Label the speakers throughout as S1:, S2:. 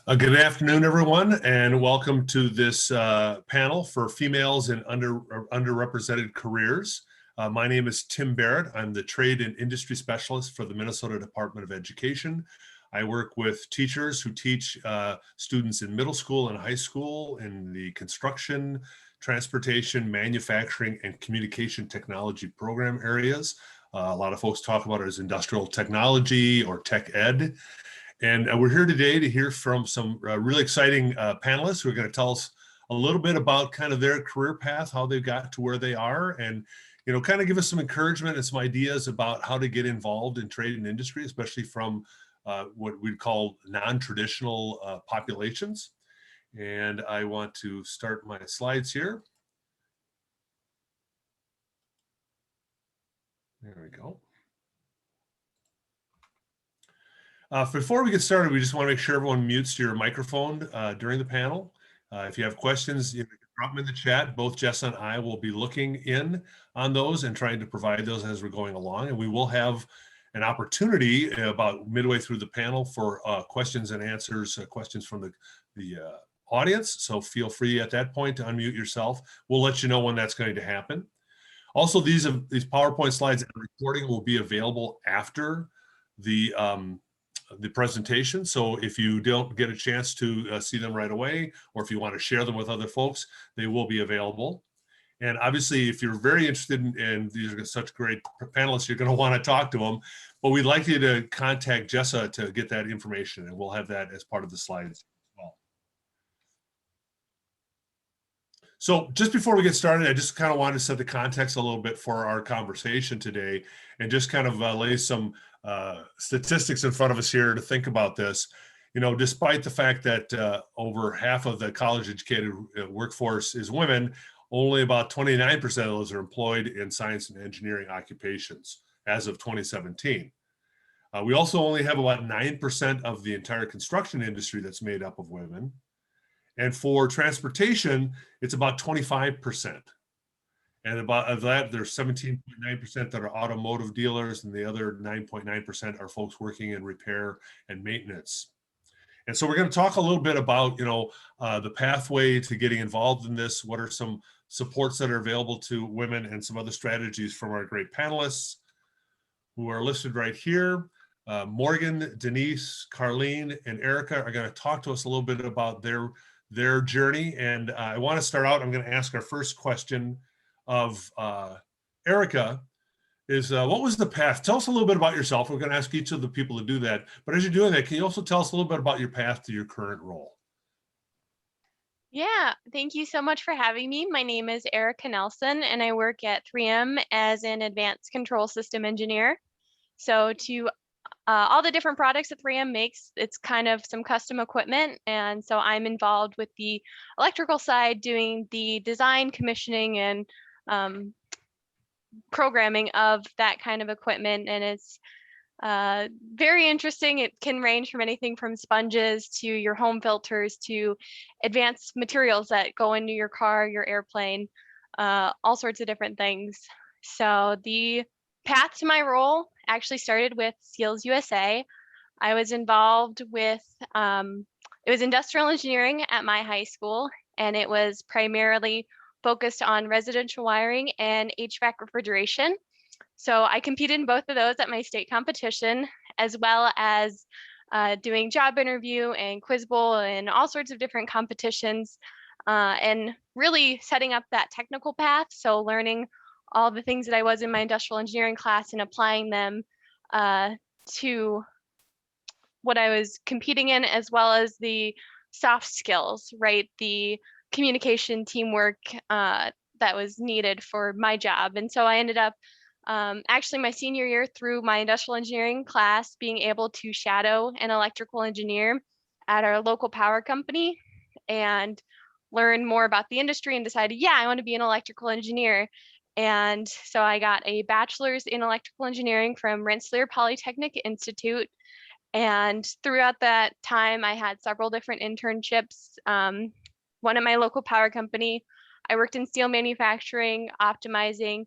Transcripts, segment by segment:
S1: Good afternoon, everyone, and welcome to this panel for females in underrepresented careers. My name is Tim Barrett. I'm the Trade and Industry Specialist for the Minnesota Department of Education. I work with teachers who teach students in middle school and high school in the construction, transportation, manufacturing, and communication technology program areas. A lot of folks talk about it as industrial technology or tech ed. And we're here today to hear from some really exciting panelists who are going to tell us a little bit about kind of their career path, how they got to where they are, and kind of give us some encouragement and some ideas about how to get involved in trade and industry, especially from what we'd call non-traditional populations. And I want to start my slides here. There we go. Before we get started, we just want to make sure everyone mutes your microphone during the panel. If you have questions, you can drop them in the chat. Both Jess and I will be looking in on those and trying to provide those as we're going along. And we will have an opportunity about midway through the panel for questions and answers, questions from the audience. So feel free at that point to unmute yourself. We'll let you know when that's going to happen. Also, these PowerPoint slides and recording will be available after the presentation. So if you don't get a chance to see them right away, or if you want to share them with other folks, they will be available. And obviously, if you're very interested in these are such great panelists, you're going to want to talk to them. But we'd like you to contact Jessa to get that information, and we'll have that as part of the slides as well. So just before we get started, I just kind of wanted to set the context a little bit for our conversation today, and just kind of lay some statistics in front of us here to think about this. Despite the fact that over half of the college educated workforce is women, only about 29% of those are employed in science and engineering occupations as of 2017. We also only have about 9% of the entire construction industry that's made up of women. And for transportation, it's about 25%. And about of that, there's 17.9% that are automotive dealers, and the other 9.9% are folks working in repair and maintenance. And so we're going to talk a little bit about, the pathway to getting involved in this. What are some supports that are available to women, and some other strategies from our great panelists who are listed right here. Morgan, Denise, Carlene, and Erica are going to talk to us a little bit about their journey. And I want to start out, I'm going to ask our first question of Erica is what was the path? Tell us a little bit about yourself. We're going to ask each of the people to do that. But as you're doing that, can you also tell us a little bit about your path to your current role?
S2: Yeah, thank you so much for having me. My name is Erica Nelson, and I work at 3M as an advanced control system engineer. So to all the different products that 3M makes, it's kind of some custom equipment. And so I'm involved with the electrical side, doing the design, commissioning, and programming of that kind of equipment. And it's very interesting. It can range from anything from sponges to your home filters to advanced materials that go into your car, your airplane, all sorts of different things. So the path to my role actually started with Skills USA. I was involved with, it was industrial engineering at my high school, and it was primarily focused on residential wiring and HVAC refrigeration. So I competed in both of those at my state competition, as well as doing job interview and quiz bowl and all sorts of different competitions, and really setting up that technical path. So learning all the things that I was in my industrial engineering class and applying them to what I was competing in, as well as the soft skills, right? The communication, teamwork that was needed for my job. And so I ended up actually my senior year, through my industrial engineering class, being able to shadow an electrical engineer at our local power company and learn more about the industry, and decided, yeah, I want to be an electrical engineer. And so I got a bachelor's in electrical engineering from Rensselaer Polytechnic Institute. And throughout that time, I had several different internships. One at my local power company, I worked in steel manufacturing, optimizing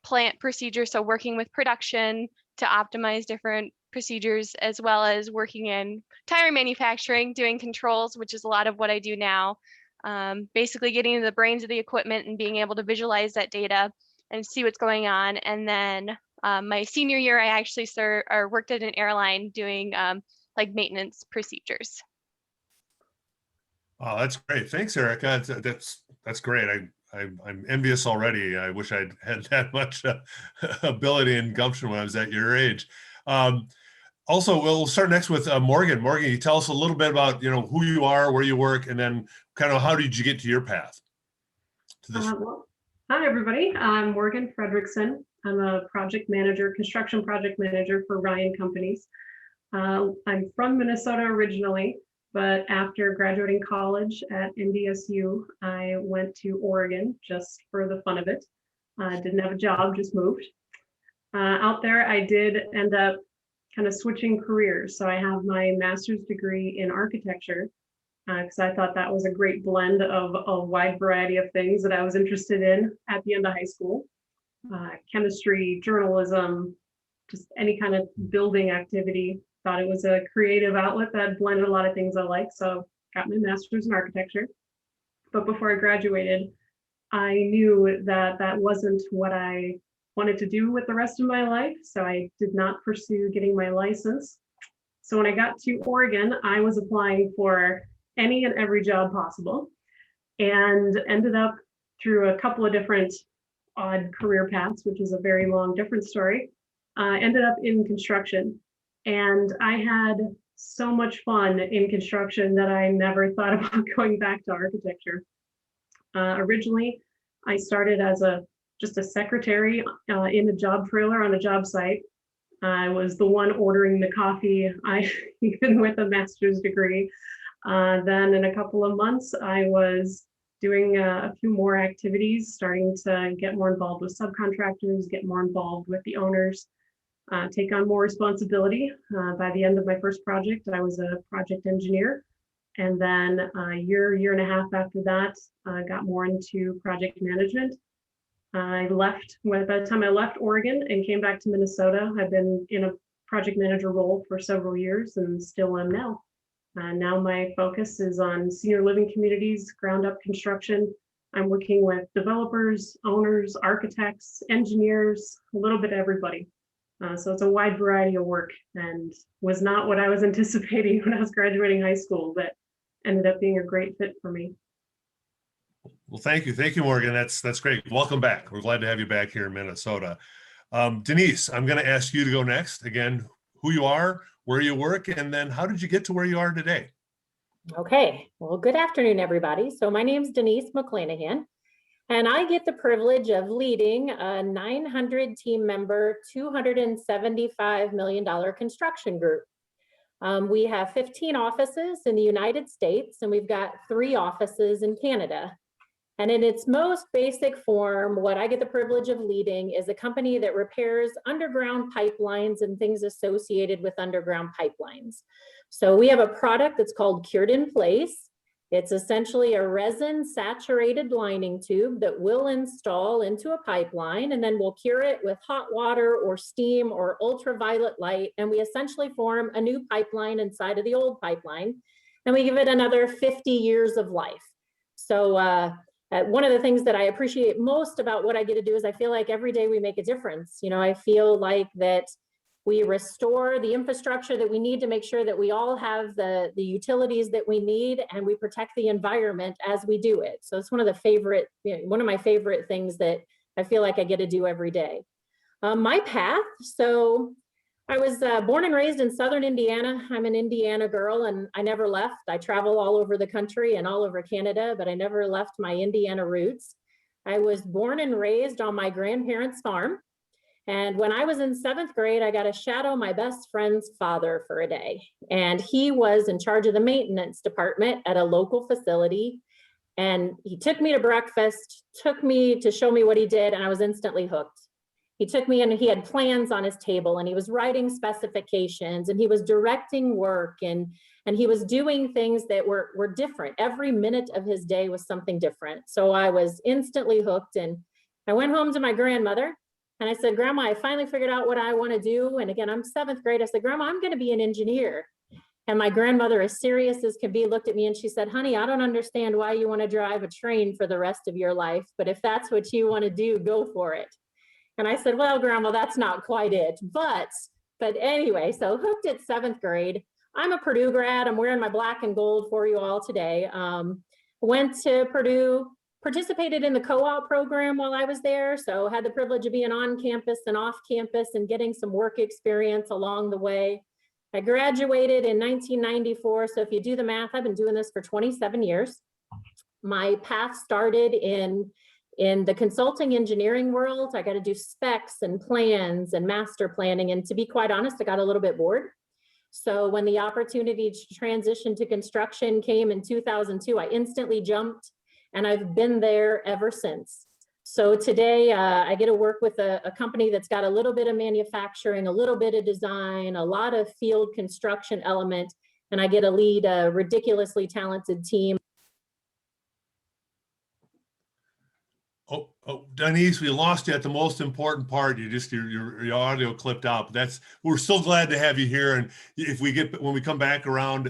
S2: plant procedures, so working with production to optimize different procedures, as well as working in tire manufacturing, doing controls, which is a lot of what I do now. Basically getting into the brains of the equipment and being able to visualize that data and see what's going on. And then my senior year, I actually worked at an airline doing like maintenance procedures.
S1: Oh, that's great. Thanks, Erica. That's great. I'm envious already. I wish I'd had that much ability and gumption when I was at your age. Also, we'll start next with Morgan. Morgan, you tell us a little bit about who you are, where you work, and then kind of how did you get to your path to this?
S3: Well, hi everybody. I'm Morgan Fredrickson. I'm a construction project manager for Ryan Companies. I'm from Minnesota originally, but after graduating college at NDSU, I went to Oregon just for the fun of it. Didn't have a job, just moved. Out there, I did end up kind of switching careers. So I have my master's degree in architecture because I thought that was a great blend of a wide variety of things that I was interested in at the end of high school. Chemistry, journalism, just any kind of building activity. Thought it was a creative outlet that blended a lot of things I like. So got my master's in architecture. But before I graduated, I knew that that wasn't what I wanted to do with the rest of my life. So I did not pursue getting my license. So when I got to Oregon, I was applying for any and every job possible and ended up through a couple of different odd career paths, which is a very long, different story. Ended up in construction. And I had so much fun in construction that I never thought about going back to architecture. Originally, I started as just a secretary in a job trailer on a job site. I was the one ordering the coffee, even with a master's degree. Then in a couple of months, I was doing a few more activities, starting to get more involved with subcontractors, get more involved with the owners, take on more responsibility. By the end of my first project, I was a project engineer. And then a year and a half after that, I got more into project management. By the time I left Oregon and came back to Minnesota, I've been in a project manager role for several years and still am now. Now my focus is on senior living communities, ground up construction. I'm working with developers, owners, architects, engineers, a little bit of everybody. So it's a wide variety of work and was not what I was anticipating when I was graduating high school, but ended up being a great fit for me.
S1: Well, thank you, Morgan. That's great. Welcome back. We're glad to have you back here in Minnesota. Denise, I'm going to ask you to go next. Again, who you are, where you work, and then how did you get to where you are today?
S4: Okay, well, good afternoon, everybody. So my name is Denise McClanahan, and I get the privilege of leading a 900 team member, $275 million construction group. We have 15 offices in the United States, and we've got 3 offices in Canada. And in its most basic form, what I get the privilege of leading is a company that repairs underground pipelines and things associated with underground pipelines. So we have a product that's called Cured in Place. It's essentially a resin saturated lining tube that we'll install into a pipeline, and then we'll cure it with hot water or steam or ultraviolet light. And we essentially form a new pipeline inside of the old pipeline, and we give it another 50 years of life. So one of the things that I appreciate most about what I get to do is I feel like every day we make a difference. You know, I feel like that we restore the infrastructure that we need to make sure that we all have the utilities that we need, and we protect the environment as we do it. So it's one of my favorite things that I feel like I get to do every day. My path, so I was born and raised in Southern Indiana. I'm an Indiana girl and I never left. I travel all over the country and all over Canada, but I never left my Indiana roots. I was born and raised on my grandparents' farm. And when I was in 7th grade, I got to shadow my best friend's father for a day. And he was in charge of the maintenance department at a local facility. And he took me to breakfast, took me to show me what he did, and I was instantly hooked. He took me and he had plans on his table and he was writing specifications and he was directing work and he was doing things that were different. Every minute of his day was something different. So I was instantly hooked, and I went home to my grandmother And I said, Grandma, I finally figured out what I want to do. And again, I'm 7th grade. I said, Grandma, I'm going to be an engineer. And my grandmother, as serious as can be, looked at me and she said, honey, I don't understand why you want to drive a train for the rest of your life, but if that's what you want to do, go for it. And I said, well, Grandma, that's not quite it. But anyway, so hooked at 7th grade. I'm a Purdue grad. I'm wearing my black and gold for you all today. Went to Purdue, participated in the co-op program while I was there. So had the privilege of being on campus and off campus and getting some work experience along the way. I graduated in 1994. So if you do the math, I've been doing this for 27 years. My path started in the consulting engineering world. I got to do specs and plans and master planning. And to be quite honest, I got a little bit bored. So when the opportunity to transition to construction came in 2002, I instantly jumped, and I've been there ever since. So today I get to work with a company that's got a little bit of manufacturing, a little bit of design, a lot of field construction element, and I get to lead a ridiculously talented team.
S1: Oh, Denise, we lost you at the most important part. Your audio clipped out. But we're so glad to have you here. And if when we come back around,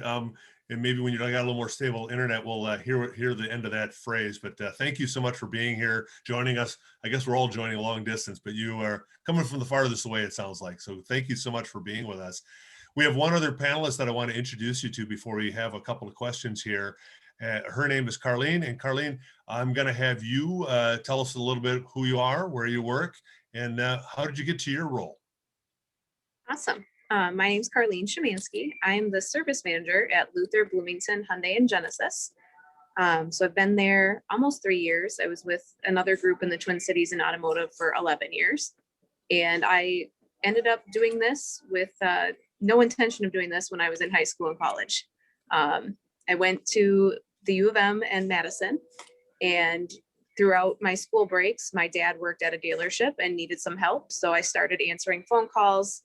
S1: and maybe when you got a little more stable internet, we'll hear the end of that phrase. But thank you so much for being here, joining us. I guess we're all joining a long distance, but you are coming from the farthest away, it sounds like. So thank you so much for being with us. We have one other panelist that I want to introduce you to before we have a couple of questions here. Her name is Carlene, and Carlene, I'm going to have you tell us a little bit who you are, where you work, and how did you get to your role?
S5: Awesome. My name is Carlene Szymanski. I'm the service manager at Luther, Bloomington, Hyundai, and Genesis. So I've been there almost 3 years. I was with another group in the Twin Cities in automotive for 11 years. And I ended up doing this with no intention of doing this when I was in high school and college. I went to the U of M and Madison, and throughout my school breaks, my dad worked at a dealership and needed some help. So I started answering phone calls,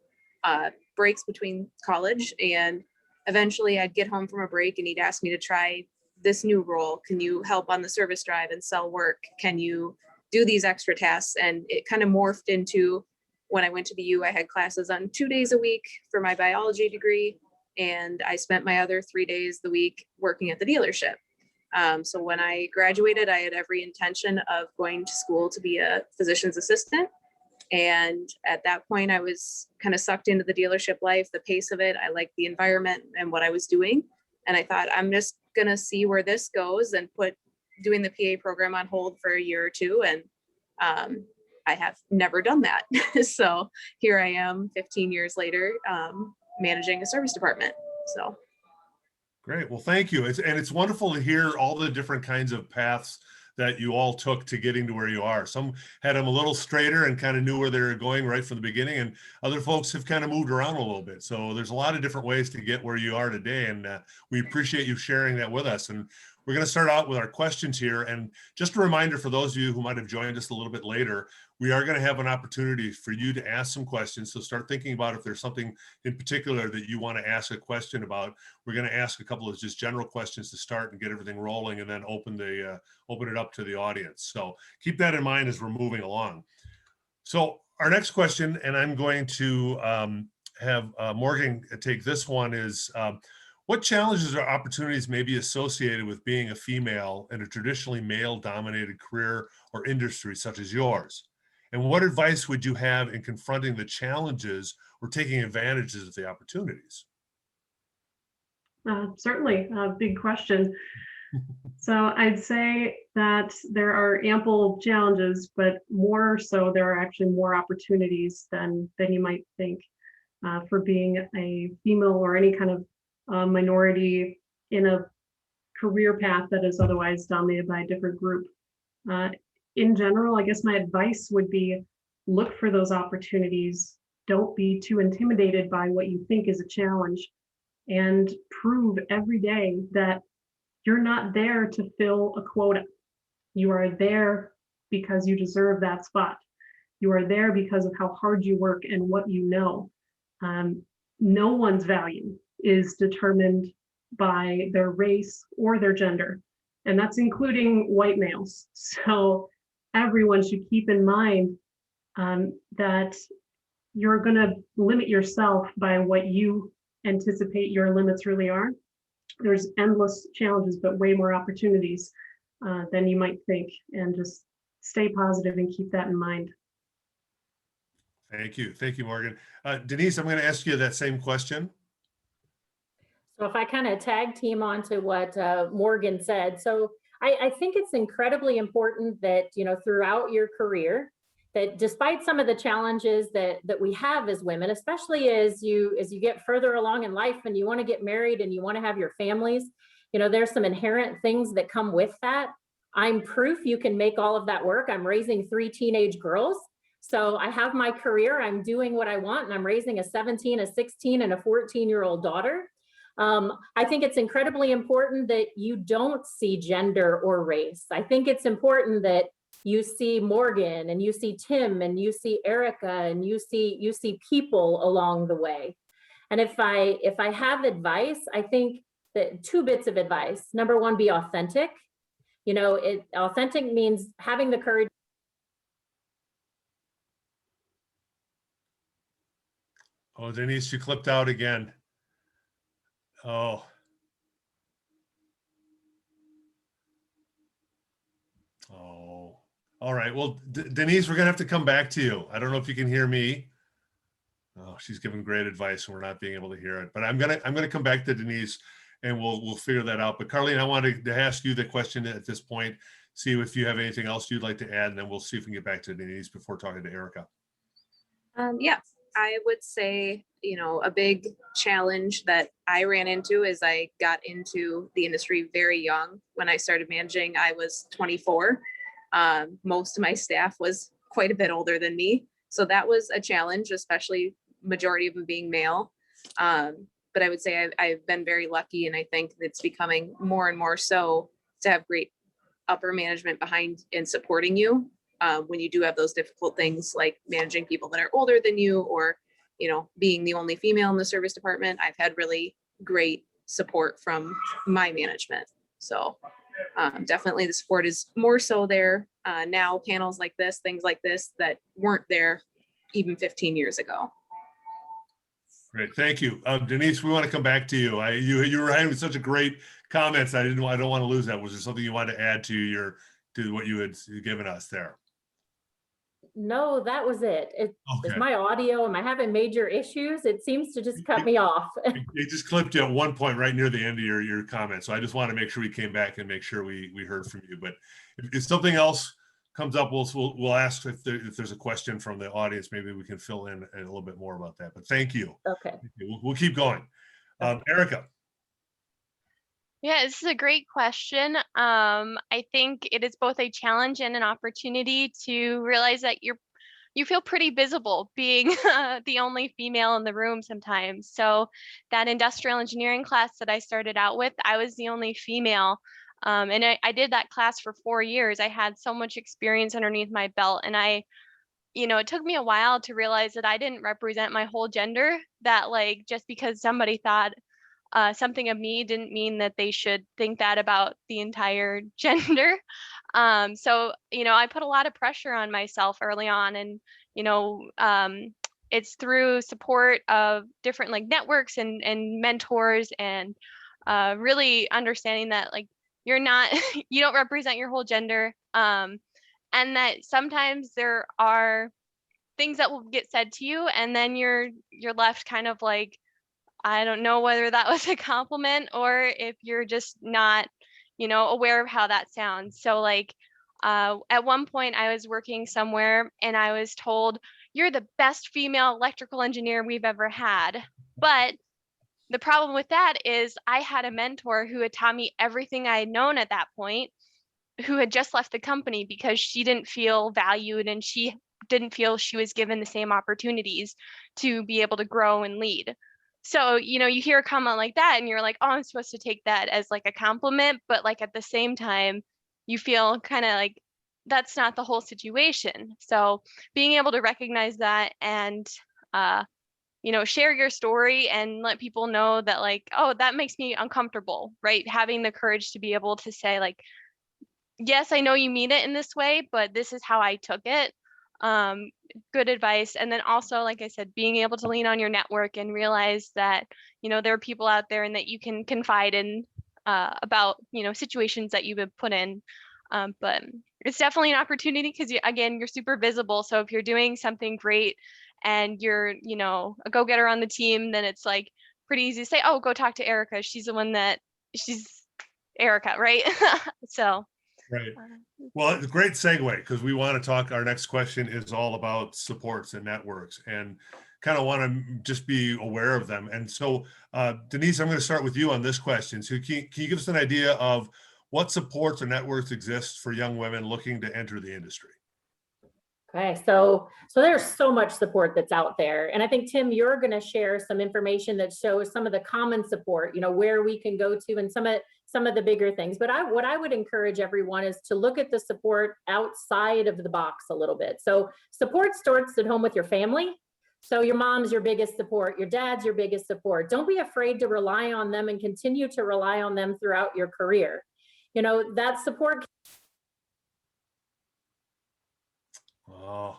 S5: breaks between college, and eventually I'd get home from a break and he'd ask me to try this new role. Can you help on the service drive and sell work? Can you do these extra tasks? And it kind of morphed into, when I went to the U, I had classes on 2 days a week for my biology degree. And I spent my other 3 days the week working at the dealership. So when I graduated, I had every intention of going to school to be a physician's assistant. And at that point, I was kind of sucked into the dealership life, the pace of it. I liked the environment and what I was doing. And I thought, I'm just going to see where this goes and put doing the PA program on hold for a year or two. And I have never done that. So here I am 15 years later, managing a service department. So
S1: great. Well, thank you. It's wonderful to hear all the different kinds of paths that you all took to getting to where you are. Some had them a little straighter and kind of knew where they were going right from the beginning, and other folks have kind of moved around a little bit. So there's a lot of different ways to get where you are today, and we appreciate you sharing that with us. And we're going to start out with our questions here. And just a reminder for those of you who might have joined us a little bit later, we are going to have an opportunity for you to ask some questions. So start thinking about if there's something in particular that you want to ask a question about. We're going to ask a couple of just general questions to start and get everything rolling, and then open it up to the audience. So keep that in mind as we're moving along. So our next question, and I'm going to have Morgan take this one, is what challenges or opportunities may be associated with being a female in a traditionally male-dominated career or industry such as yours? And what advice would you have in confronting the challenges or taking advantages of the opportunities?
S3: Certainly, a big question. So I'd say that there are ample challenges, but more so there are actually more opportunities than you might think for being a female or any kind of minority in a career path that is otherwise dominated by a different group. In general, I guess my advice would be look for those opportunities. Don't be too intimidated by what you think is a challenge, and prove every day that you're not there to fill a quota. You are there because you deserve that spot. You are there because of how hard you work and what you know. No one's value is determined by their race or their gender, and that's including white males. So everyone should keep in mind that you're going to limit yourself by what you anticipate your limits really are. There's endless challenges, but way more opportunities than you might think. And just stay positive and keep that in mind.
S1: Thank you. Thank you, Morgan. Denise, I'm going to ask you that same question.
S4: So if I kind of tag team onto what Morgan said, so I think it's incredibly important that, you know, throughout your career, that despite some of the challenges that we have as women, especially as you get further along in life and you want to get married and you want to have your families, you know, there's some inherent things that come with that. I'm proof you can make all of that work. I'm raising 3 teenage girls. So I have my career, I'm doing what I want, and I'm raising a 17, a 16, and a 14-year-old daughter. I think it's incredibly important that you don't see gender or race. I think it's important that you see Morgan and you see Tim and you see Erica and you see people along the way. And if I have advice, I think that 2 bits of advice. Number 1, be authentic. You know, authentic means having the courage.
S1: Oh, Denise, you clipped out again. Oh. Oh. All right. Well, Denise, we're going to have to come back to you. I don't know if you can hear me. Oh, she's giving great advice and we're not being able to hear it. But I'm gonna come back to Denise and we'll figure that out. But Carlene, I wanted to ask you the question at this point, see if you have anything else you'd like to add, and then we'll see if we can get back to Denise before talking to Erica.
S5: Yeah, I would say, you know, a big challenge that I ran into is I got into the industry very young. When I started managing, I was 24. Most of my staff was quite a bit older than me. So that was a challenge, especially majority of them being male. But I would say I've been very lucky, and I think it's becoming more and more so to have great upper management behind and supporting you when you do have those difficult things like managing people that are older than you, or, you know, being the only female in the service department. I've had really great support from my management. So definitely the support is more so there now. Panels like this, things like this that weren't there even 15 years ago.
S1: Great, thank you, Denise. We want to come back to you. You were having such a great comments. I don't want to lose that. Was there something you wanted to add to what you had given us there?
S4: No, that was it. Is
S1: Okay.
S4: my audio, am I having major issues? It seems to just cut me off.
S1: It just clipped you at one point right near the end of your comment. So I just want to make sure we came back and make sure we heard from you. But if something else comes up, we'll ask if there's a question from the audience. Maybe we can fill in a little bit more about that. But thank you.
S4: Okay.
S1: We'll keep going. Erica.
S2: Yeah, this is a great question. I think it is both a challenge and an opportunity to realize that you feel pretty visible being the only female in the room sometimes. So that industrial engineering class that I started out with, I was the only female. And I did that class for 4 years. I had so much experience underneath my belt, and it took me a while to realize that I didn't represent my whole gender, that like just because somebody thought something of me didn't mean that they should think that about the entire gender. So I put a lot of pressure on myself early on, and it's through support of different like networks and mentors, and really understanding that like you're not you don't represent your whole gender, and that sometimes there are things that will get said to you, and then you're left kind of like, I don't know whether that was a compliment or if you're just not, aware of how that sounds. So like at one point I was working somewhere and I was told, "You're the best female electrical engineer we've ever had." But the problem with that is I had a mentor who had taught me everything I had known at that point, who had just left the company because she didn't feel valued and she didn't feel she was given the same opportunities to be able to grow and lead. So, you hear a comment like that and you're like, oh, I'm supposed to take that as like a compliment. But like at the same time, you feel kind of like that's not the whole situation. So being able to recognize that and, share your story and let people know that like, oh, that makes me uncomfortable, right? Having the courage to be able to say like, yes, I know you mean it in this way, but this is how I took it. good advice. And then also, like I said, being able to lean on your network and realize that, there are people out there and that you can confide in about, situations that you've been put in. But it's definitely an opportunity because again, you're super visible. So if you're doing something great and you're, a go-getter on the team, then it's like pretty easy to say, oh, go talk to Erica. She's Erica, right? So.
S1: Right. Well, it's a great segue because we want to talk. Our next question is all about supports and networks, and kind of want to just be aware of them. And so, Denise, I'm going to start with you on this question. So, can you give us an idea of what supports or networks exist for young women looking to enter the industry?
S4: Okay, so there's so much support that's out there. And I think, Tim, you're going to share some information that shows some of the common support, where we can go to and some of the bigger things. But what I would encourage everyone is to look at the support outside of the box a little bit. So support starts at home with your family. So your mom's your biggest support, your dad's your biggest support. Don't be afraid to rely on them and continue to rely on them throughout your career. That support.
S1: Oh,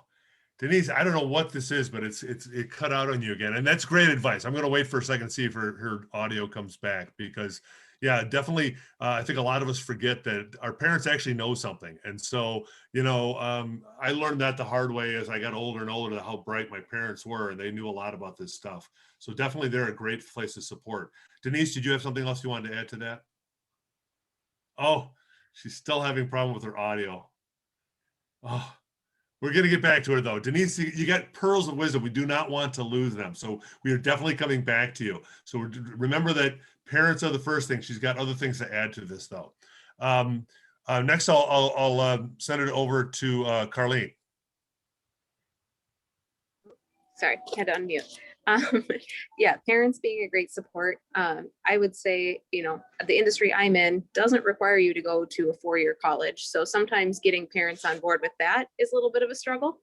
S1: Denise, I don't know what this is, but it cut out on you again. And that's great advice. I'm going to wait for a second to see if her audio comes back, because yeah, definitely. I think a lot of us forget that our parents actually know something. And so, I learned that the hard way as I got older and older, how bright my parents were, and they knew a lot about this stuff. So definitely they're a great place to support. Denise, did you have something else you wanted to add to that? Oh, she's still having a problem with her audio. Oh. We're going to get back to her, though. Denise, you got pearls of wisdom. We do not want to lose them. So we are definitely coming back to you. So remember that parents are the first thing. She's got other things to add to this, though. Next, I'll send it over to Carlene.
S5: Sorry, had to unmute. Yeah, parents being a great support. I would say, the industry I'm in doesn't require you to go to a four-year college. So sometimes getting parents on board with that is a little bit of a struggle.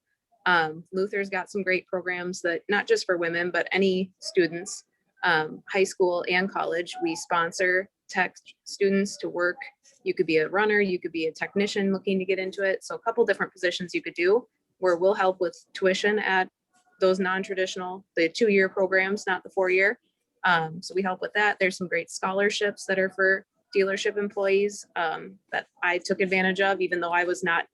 S5: Luther's got some great programs that not just for women, but any students, high school and college. We sponsor tech students to work. You could be a runner, you could be a technician looking to get into it. So a couple different positions you could do where we'll help with tuition at those non-traditional, the 2-year programs, not the 4-year. So we help with that. There's some great scholarships that are for dealership employees that I took advantage of, even though I was not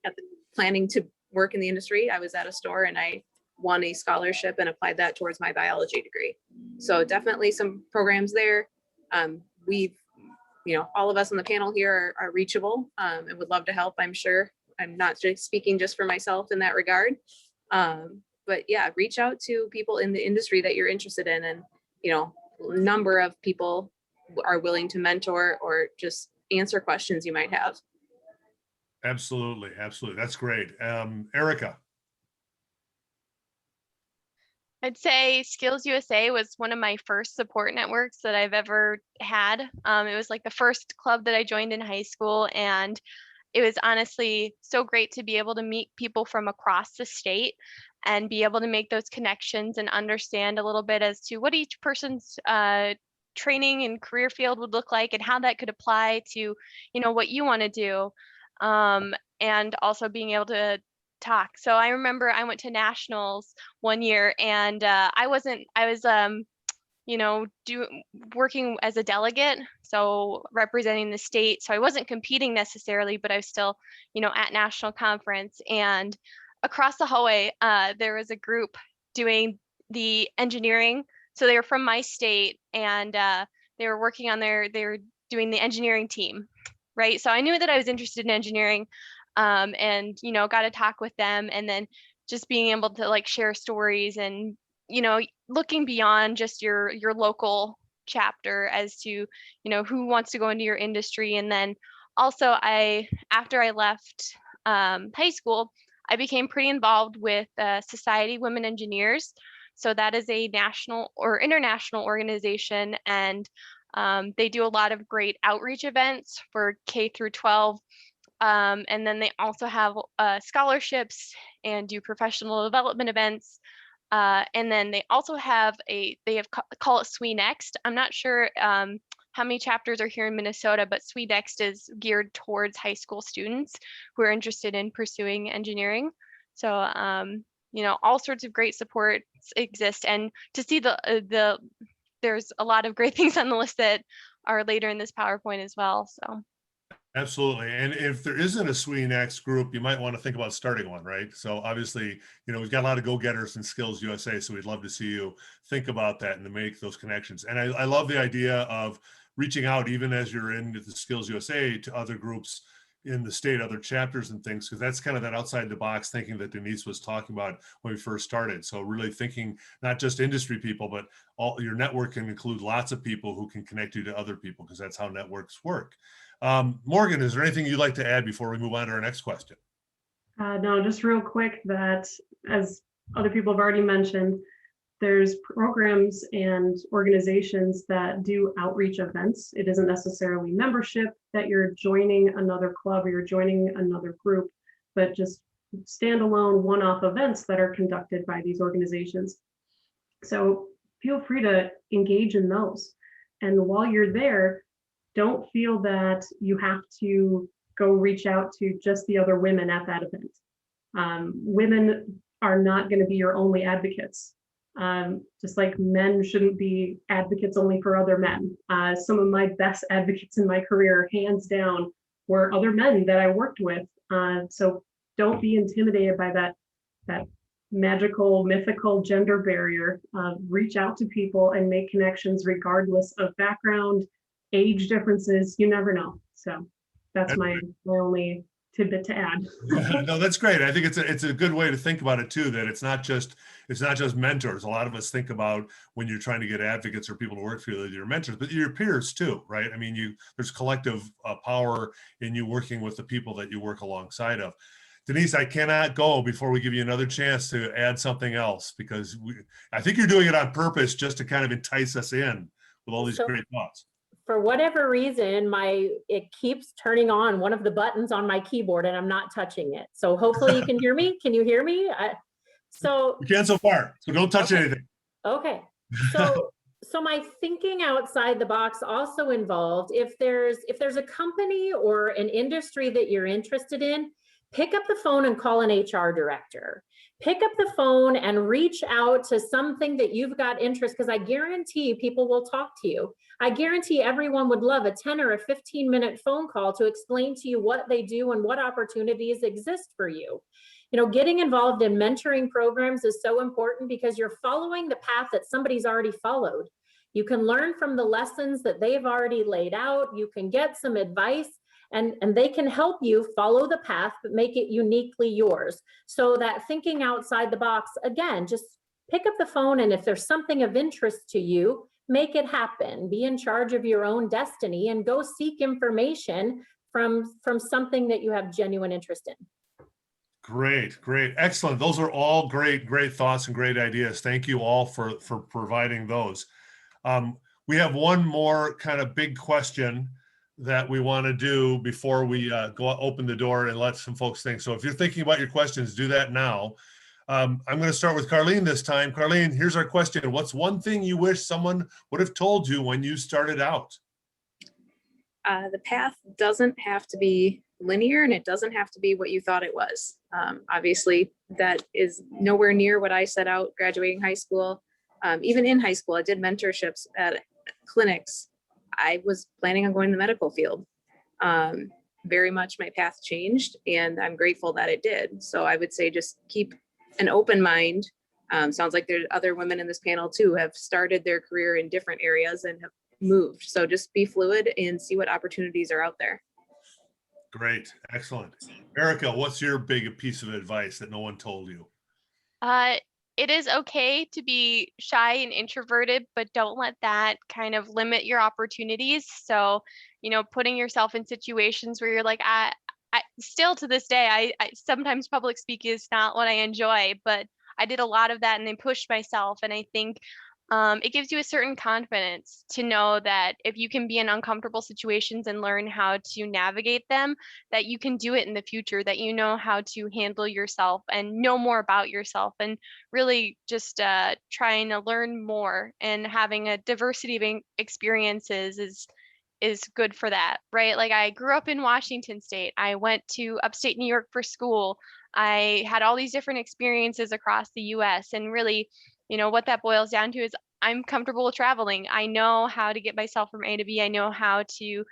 S5: planning to work in the industry. I was at a store and I won a scholarship and applied that towards my biology degree. So definitely some programs there. We've, all of us on the panel here are reachable and would love to help, I'm sure. I'm not just speaking just for myself in that regard. But yeah, reach out to people in the industry that you're interested in, and number of people are willing to mentor or just answer questions you might have.
S1: Absolutely, that's great. Erica.
S2: I'd say Skills USA was one of my first support networks that I've ever had. It was like the first club that I joined in high school, and it was honestly so great to be able to meet people from across the state and be able to make those connections and understand a little bit as to what each person's training and career field would look like and how that could apply to, what you want to do. And also being able to talk. So I remember I went to nationals one year, and I was working as a delegate, so representing the state. So I wasn't competing necessarily, but I was still, at national conference. And across the hallway, there was a group doing the engineering. So they were from my state, and they were working on they were doing the engineering team, right? So I knew that I was interested in engineering, and, got to talk with them, and then just being able to like share stories and, looking beyond just your local chapter as to, who wants to go into your industry. And then also after I left high school, I became pretty involved with Society Women Engineers. So that is a national or international organization, and they do a lot of great outreach events for K through 12. And then they also have scholarships and do professional development events. And then they also have call it SWE Next. I'm not sure how many chapters are here in Minnesota, but SWE Next is geared towards high school students who are interested in pursuing engineering. So, all sorts of great supports exist, and to see there's a lot of great things on the list that are later in this PowerPoint as well. So.
S1: Absolutely. And if there isn't a Sweeney Next group, you might want to think about starting one, right? So obviously, we've got a lot of go-getters in Skills USA, so we'd love to see you think about that and to make those connections. And I love the idea of reaching out, even as you're in the Skills USA, to other groups in the state, other chapters and things, because that's kind of that outside the box thinking that Denise was talking about when we first started. So really thinking not just industry people, but all your network can include lots of people who can connect you to other people, because that's how networks work. Morgan, is there anything you'd like to add before we move on to our next question?
S3: No, just real quick that, as other people have already mentioned, there's programs and organizations that do outreach events. It isn't necessarily membership that you're joining another club or you're joining another group, but just standalone one-off events that are conducted by these organizations. So feel free to engage in those. And while you're there, don't feel that you have to go reach out to just the other women at that event. Women are not going to be your only advocates. Just like men shouldn't be advocates only for other men. Some of my best advocates in my career, hands down, were other men that I worked with. So don't be intimidated by that magical, mythical gender barrier. Reach out to people and make connections regardless of background, age differences. You never know. So that's my only tidbit to add.
S1: No, that's great. I think it's a good way to think about it too, that it's not just mentors. A lot of us think about when you're trying to get advocates or people to work for you, your mentors, but your peers too, right? I mean, there's collective power in you working with the people that you work alongside of. Denise, I cannot go before we give you another chance to add something else, because I think you're doing it on purpose just to kind of entice us in with all these great thoughts.
S4: For whatever reason, it keeps turning on one of the buttons on my keyboard and I'm not touching it. So hopefully you can hear me. Can you hear me?
S1: You can so far, so don't touch anything.
S4: Okay. So my thinking outside the box also involved, if there's a company or an industry that you're interested in, pick up the phone and call an HR director. Pick up the phone and reach out to something that you've got interest, because I guarantee people will talk to you. I guarantee everyone would love a 10 or a 15-minute phone call to explain to you what they do and what opportunities exist for you. Getting involved in mentoring programs is so important because you're following the path that somebody's already followed. You can learn from the lessons that they've already laid out. You can get some advice. And they can help you follow the path, but make it uniquely yours. So that thinking outside the box, again, just pick up the phone, and if there's something of interest to you, make it happen. Be in charge of your own destiny and go seek information from something that you have genuine interest in.
S1: Great. Excellent. Those are all great thoughts and great ideas. Thank you all for providing those. We have one more kind of big question that we want to do before we go open the door and let some folks think. So if you're thinking about your questions, do that now. I'm going to start with Carlene this time. Carlene, here's our question. What's one thing you wish someone would have told you when you started out?
S5: The path doesn't have to be linear, and it doesn't have to be what you thought it was. Obviously, that is nowhere near what I set out graduating high school. Even in high school, I did mentorships at clinics. I was planning on going to the medical field. Very much my path changed, and I'm grateful that it did. So I would say just keep an open mind. Sounds like there's other women in this panel too who have started their career in different areas and have moved. So just be fluid and see what opportunities are out there.
S1: Great. Excellent. Erica, what's your big piece of advice that no one told you?
S2: It is okay to be shy and introverted, but don't let that kind of limit your opportunities. So, putting yourself in situations where you're like, I still to this day, I sometimes public speaking is not what I enjoy, but I did a lot of that and then pushed myself. And I think it gives you a certain confidence to know that if you can be in uncomfortable situations and learn how to navigate them, that you can do it in the future, that you know how to handle yourself and know more about yourself, and really just trying to learn more, and having a diversity of experiences is good for that, right? Like I grew up in Washington State. I went to upstate New York for school. I had all these different experiences across the US. And really, what that boils down to is I'm comfortable with traveling. I know how to get myself from A to B. I know how to,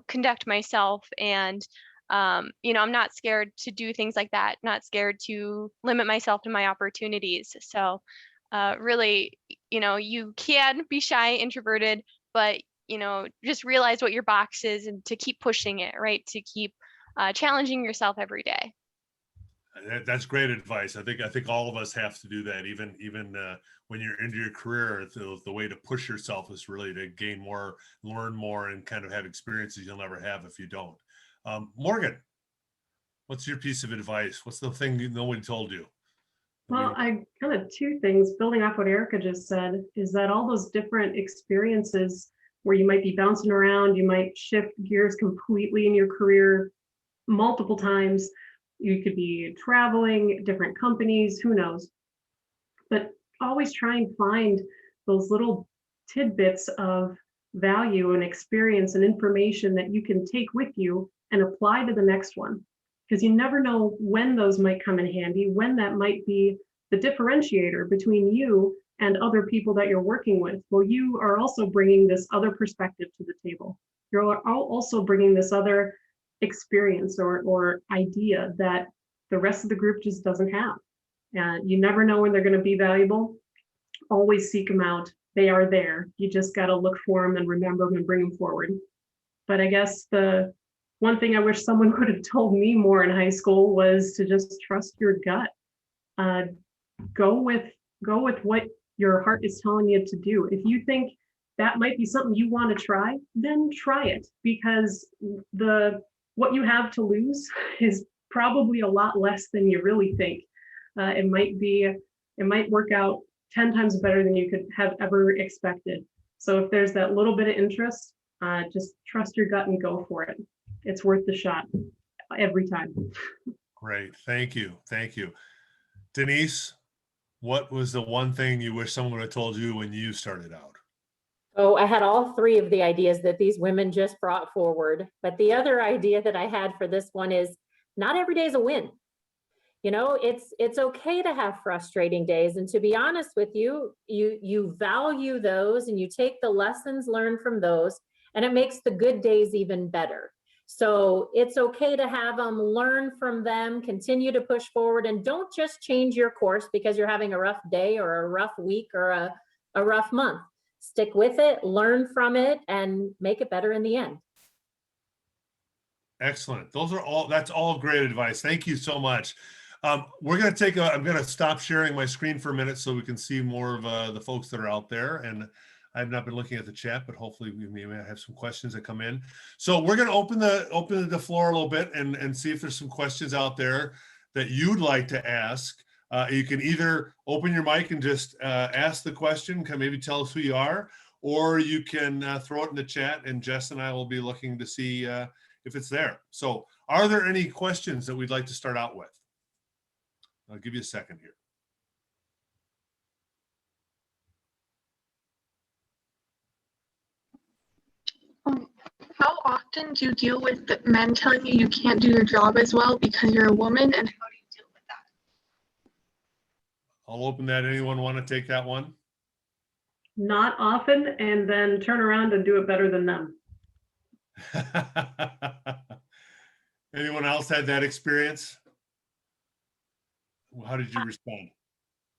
S2: conduct myself. And, I'm not scared to do things like that, not scared to limit myself to my opportunities. So really, you can be shy, introverted, but, just realize what your box is and to keep pushing it, right? To keep challenging yourself every day.
S1: That's great advice. I think all of us have to do that. Even when you're into your career, the way to push yourself is really to gain more, learn more, and kind of have experiences you'll never have if you don't. Morgan, what's your piece of advice? What's the thing nobody told you?
S3: Well, I kind of two things building off what Erica just said is that all those different experiences where you might be bouncing around, you might shift gears completely in your career multiple times. You could be traveling, different companies, who knows? But always try and find those little tidbits of value and experience and information that you can take with you and apply to the next one. Because you never know when those might come in handy, when that might be the differentiator between you and other people that you're working with. Well, you are also bringing this other perspective to the table. You're also bringing this other experience or idea that the rest of the group just doesn't have. And you never know when they're going to be valuable. Always seek them out. They are there. You just got to look for them and remember them and bring them forward. But I guess the one thing I wish someone would have told me more in high school was to just trust your gut. Go with what your heart is telling you to do. If you think that might be something you want to try, then try it, because what you have to lose is probably a lot less than you really think. It might work out 10 times better than you could have ever expected. So if there's that little bit of interest, just trust your gut and go for it. It's worth the shot every time.
S1: Great. Thank you. Thank you. Denise, what was the one thing you wish someone would have told you when you started out?
S4: Oh, I had all three of the ideas that these women just brought forward. But the other idea that I had for this one is not every day is a win. It's okay to have frustrating days. And to be honest with you, you value those and you take the lessons learned from those, and it makes the good days even better. So it's okay to have them, learn from them, continue to push forward, and don't just change your course because you're having a rough day or a rough week or a rough month. Stick with it, learn from it, and make it better in the end.
S1: Excellent. That's all great advice. Thank you so much. We're going to I'm going to stop sharing my screen for a minute so we can see more of the folks that are out there. And I've not been looking at the chat, but hopefully we may have some questions that come in. So we're going to open the floor a little bit and see if there's some questions out there that you'd like to ask. You can either open your mic and just ask the question, can maybe tell us who you are, or you can throw it in the chat and Jess and I will be looking to see if it's there. So are there any questions that we'd like to start out with? I'll give you a second here.
S6: How often do you deal with the men telling you can't do your job as well because you're a woman, and how do you deal with that?
S1: I'll open that. Anyone want to take that one?
S3: Not often, and then turn around and do it better than them.
S1: Anyone else had that experience? How did you respond?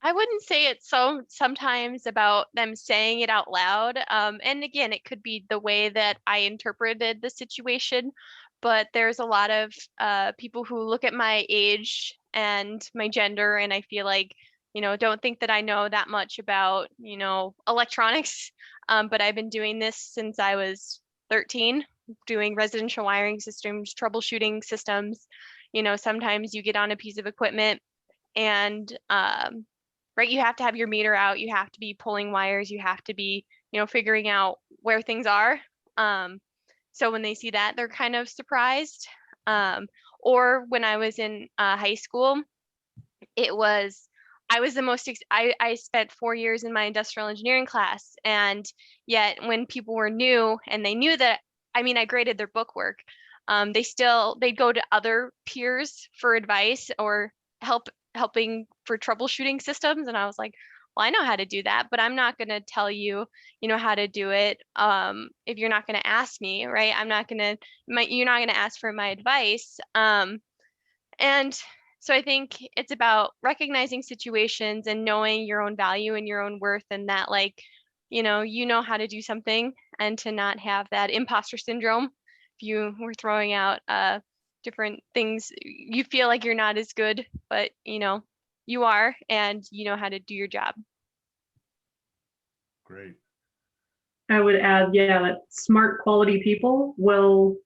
S2: I wouldn't say it's sometimes about them saying it out loud. And again, it could be the way that I interpreted the situation, but there's a lot of people who look at my age and my gender, and I feel like, don't think that I know that much about, electronics. But I've been doing this since I was 13, doing residential wiring systems, troubleshooting systems. Sometimes you get on a piece of equipment and right, you have to have your meter out, you have to be pulling wires, you have to be figuring out where things are. So when they see that, they're kind of surprised. Or when I was in high school, I was the most I spent 4 years in my industrial engineering class, and yet when people were new and they knew that I graded their book work, they'd go to other peers for advice, or helping for troubleshooting systems. And I was like, well, I know how to do that, but I'm not going to tell you, how to do it. If you're not going to ask me, right? You're not going to ask for my advice. And so I think it's about recognizing situations and knowing your own value and your own worth, and that like, you know how to do something, and to not have that imposter syndrome. If you were throwing out different things, you feel like you're not as good, but you are, and you know how to do your job.
S1: Great.
S3: I would add, yeah, that smart quality people will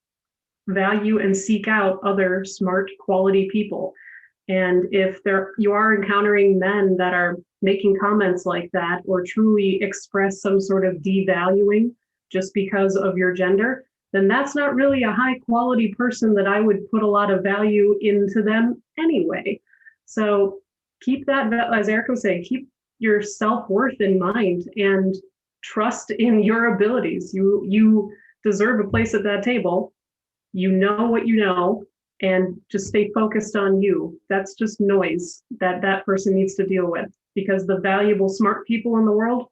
S3: value and seek out other smart quality people. And if you are encountering men that are making comments like that, or truly express some sort of devaluing just because of your gender, then that's not really a high quality person that I would put a lot of value into them anyway. So keep that, as Erica was saying, keep your self-worth in mind and trust in your abilities. You deserve a place at that table. You know what you know, and just stay focused on you. That's just noise that person needs to deal with, because the valuable, smart people in the world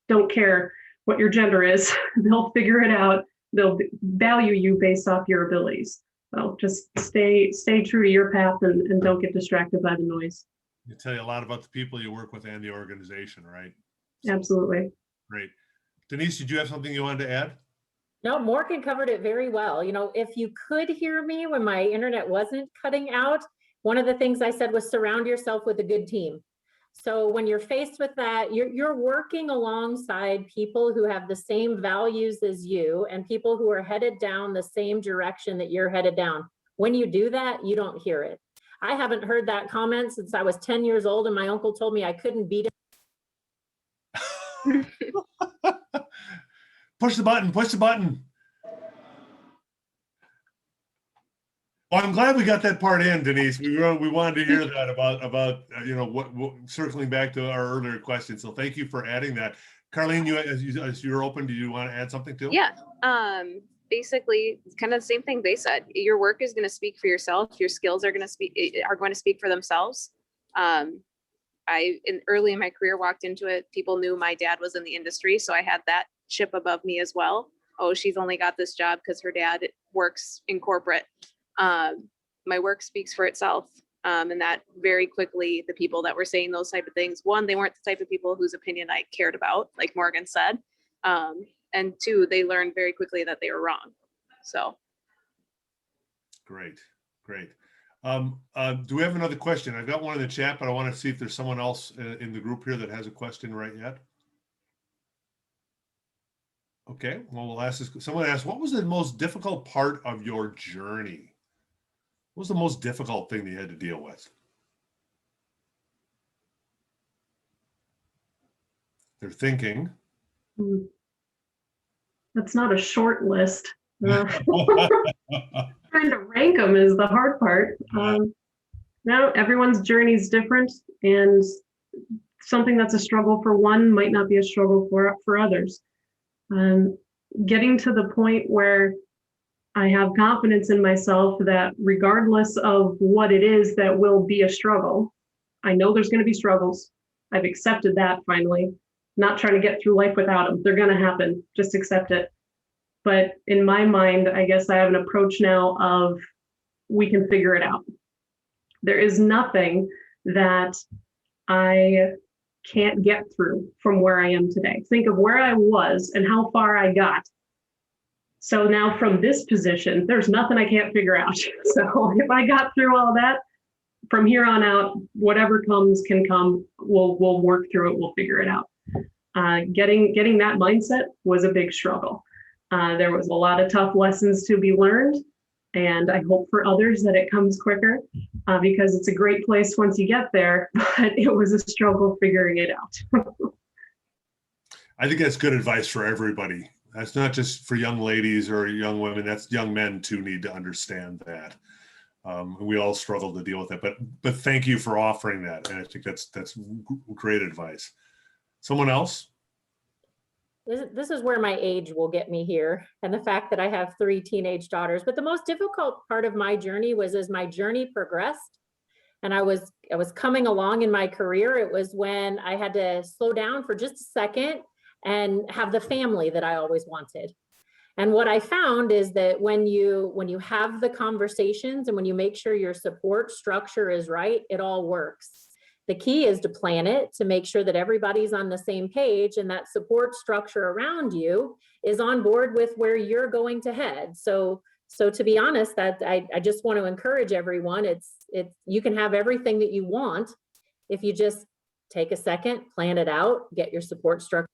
S3: don't care what your gender is. They'll figure it out. They'll value you based off your abilities. So just stay true to your path, and don't get distracted by the noise.
S1: It tell you a lot about the people you work with and the organization, right? So,
S3: absolutely.
S1: Great. Denise, did you have something you wanted to add?
S4: No, Morgan covered it very well. If you could hear me when my internet wasn't cutting out, one of the things I said was surround yourself with a good team. So when you're faced with that, you're working alongside people who have the same values as you, and people who are headed down the same direction that you're headed down. When you do that, you don't hear it. I haven't heard that comment since I was 10 years old, and my uncle told me I couldn't beat him.
S1: Push the button, push the button. Well, I'm glad we got that part in, Denise. We wanted to hear that about what circling back to our earlier question. So thank you for adding that. Carlene, as you're open, do you want to add something too?
S5: Yeah. Basically, it's kind of the same thing they said. Your work is going to speak for yourself. Your skills are going to speak for themselves. Early in my career walked into it. People knew my dad was in the industry, so I had that chip above me as well. Oh, she's only got this job because her dad works in corporate. My work speaks for itself. And that very quickly, the people that were saying those type of things, one, they weren't the type of people whose opinion I cared about, like Morgan said. And two, they learned very quickly that they were wrong. So.
S1: Great. Do we have another question? I've got one in the chat, but I want to see if there's someone else in the group here that has a question right yet. Okay, well, we'll ask this. Someone asked, what was the most difficult part of your journey? What was the most difficult thing that you had to deal with? They're thinking.
S3: That's not a short list. Trying to rank them is the hard part. No, everyone's journey is different, and something that's a struggle for one might not be a struggle for others. Getting to the point where I have confidence in myself that regardless of what it is that will be a struggle, I know there's going to be struggles. I've accepted that finally. Not trying to get through life without them. They're going to happen. Just accept it. But in my mind, I guess I have an approach now of we can figure it out. There is nothing that I can't get through from where I am today. Think of where I was and how far I got. So now from this position, there's nothing I can't figure out. So if I got through all that, from here on out, whatever comes can come. We'll work through it. We'll figure it out. Getting that mindset was a big struggle. There was a lot of tough lessons to be learned, and I hope for others that it comes quicker, because it's a great place once you get there, but it was a struggle figuring it out.
S1: I think that's good advice for everybody. That's not just for young ladies or young women. That's young men too need to understand that. We all struggle to deal with it, but thank you for offering that. And I think that's great advice. Someone else?
S4: This is where my age will get me here, and the fact that I have 3 teenage daughters. But the most difficult part of my journey was as my journey progressed and I was coming along in my career. It was when I had to slow down for just a second and have the family that I always wanted. And what I found is that when you have the conversations and when you make sure your support structure is right, it all works. The key is to plan it, to make sure that everybody's on the same page and that support structure around you is on board with where you're going to head. So to be honest, that I just want to encourage everyone, you can have everything that you want if you just take a second, plan it out, get your support structure.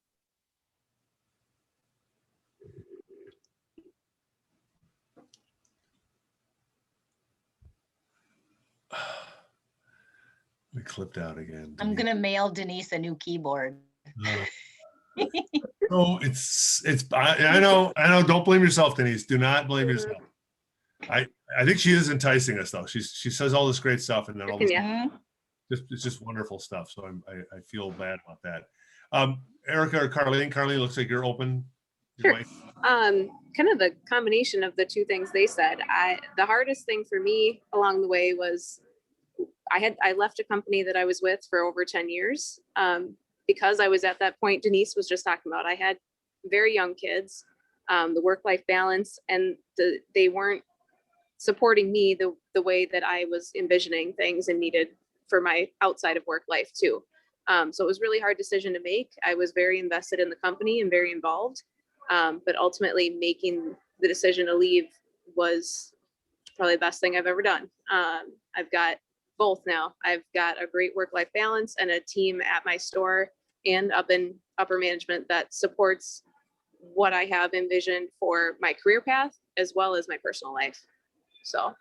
S1: We clipped out again.
S7: I'm gonna mail Denise a new keyboard.
S1: No, I know. Don't blame yourself, Denise. Do not blame yourself. I think she is enticing us though. She says all this great stuff and then all this, it's just wonderful stuff. So I feel bad about that. Erica or Carlene, looks like you're open.
S5: Sure. Kind of the combination of the two things they said. The hardest thing for me along the way was I left a company that I was with for over 10 years because I was at that point Denise was just talking about. I had very young kids, the work-life balance, and they weren't supporting me the way that I was envisioning things and needed for my outside of work life too. So it was really hard decision to make. I was very invested in the company and very involved, but ultimately making the decision to leave was probably the best thing I've ever done. I've got both now. I've got a great work-life balance and a team at my store and up in upper management that supports what I have envisioned for my career path as well as my personal life. So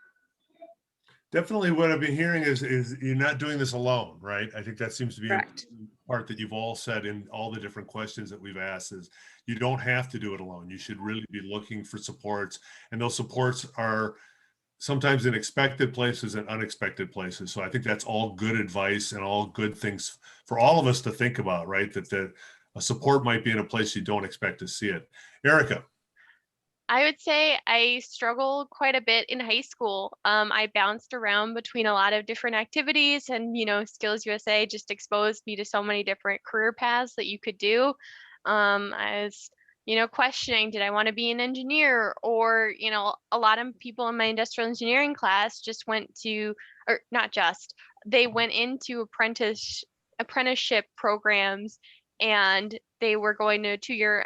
S1: definitely what I've been hearing is you're not doing this alone, right? I think that seems to be
S5: correct.
S1: a part that you've all said in all the different questions that we've asked is you don't have to do it alone. You should really be looking for supports, and those supports are sometimes in expected places and unexpected places. So I think that's all good advice and all good things for all of us to think about, right? That a support might be in a place you don't expect to see it. Erica.
S2: I would say I struggled quite a bit in high school. I bounced around between a lot of different activities, and Skills USA just exposed me to so many different career paths that you could do. I was questioning, did I want to be an engineer? Or, a lot of people in my industrial engineering class just went to, or not just, they went into apprenticeship programs, and they were going to two-year